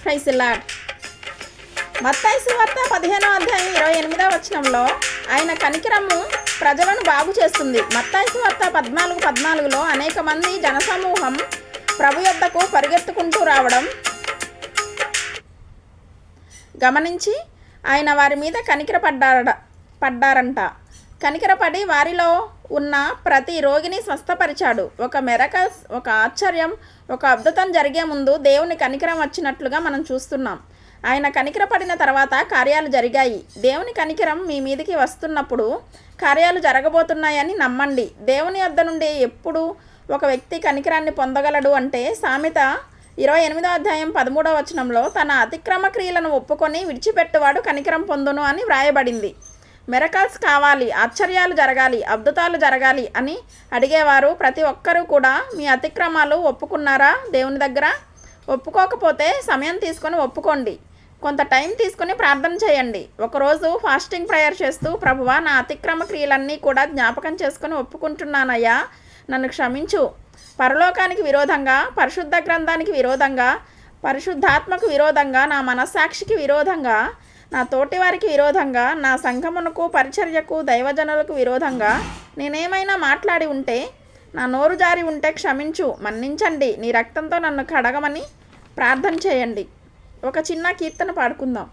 Praise the lord. మత్తయి సువార్త 15వ అధ్యాయం 28వ వచనంలో ఆయన కనికరము ప్రజలను బాగు చేస్తుంది. మత్తయి సువార్త 14:14లో అనేక మంది జనసమూహం ప్రభు యొద్దకు పరిగెత్తుకుంటూ రావడం గమనించి ఆయన వారి మీద పడ్డారంట. కనికరపడి వారిలో ఉన్న ప్రతి రోగిని స్వస్థపరిచాడు. ఒక మెరకల్స్, ఒక ఆశ్చర్యం, ఒక అద్భుతం జరిగే ముందు దేవుని కనికరం వచ్చినట్లుగా మనం చూస్తున్నాం. ఆయన కనికరపడిన తర్వాత కార్యాలు జరిగాయి. దేవుని కనికరం మీ మీదికి వస్తున్నప్పుడు కార్యాలు జరగబోతున్నాయని నమ్మండి. దేవుని వద్ద నుండి ఎప్పుడు ఒక వ్యక్తి కనికరాన్ని పొందగలడు అంటే సామెత 28వ అధ్యాయం 13వ వచనంలో తన అతిక్రమ క్రియలను ఒప్పుకొని విడిచిపెట్టువాడు కనికరం పొందును అని వ్రాయబడింది. మిరకల్స్ కావాలి, ఆశ్చర్యాలు జరగాలి, అద్భుతాలు జరగాలి అని అడిగేవారు ప్రతి ఒక్కరూ కూడా మీ అతిక్రమాలు ఒప్పుకున్నారా? దేవుని దగ్గర ఒప్పుకోకపోతే సమయం తీసుకొని ఒప్పుకోండి. కొంత టైం తీసుకొని ప్రార్థన చేయండి. ఒకరోజు ఫాస్టింగ్ ప్రేయర్ చేస్తూ, ప్రభువా, నా అతిక్రమ క్రియలన్నీ కూడా జ్ఞాపకం చేసుకొని ఒప్పుకుంటున్నానయ్యా, నన్ను క్షమించు. పరలోకానికి విరోధంగా, పరిశుద్ధ గ్రంథానికి విరోధంగా, పరిశుద్ధాత్మకు విరోధంగా, నా మనస్సాక్షికి విరోధంగా, నా తోటివారికి విరోధంగా, నా సంఘమునకు, పరిచర్యకు, దైవజనులకు విరోధంగా నేనేమైనా మాట్లాడి ఉంటే, నా నోరు జారి ఉంటే క్షమించు, మన్నించండి, నీ రక్తంతో నన్ను కడగమని ప్రార్థన చేయండి. ఒక చిన్న కీర్తన పాడుకుందాం.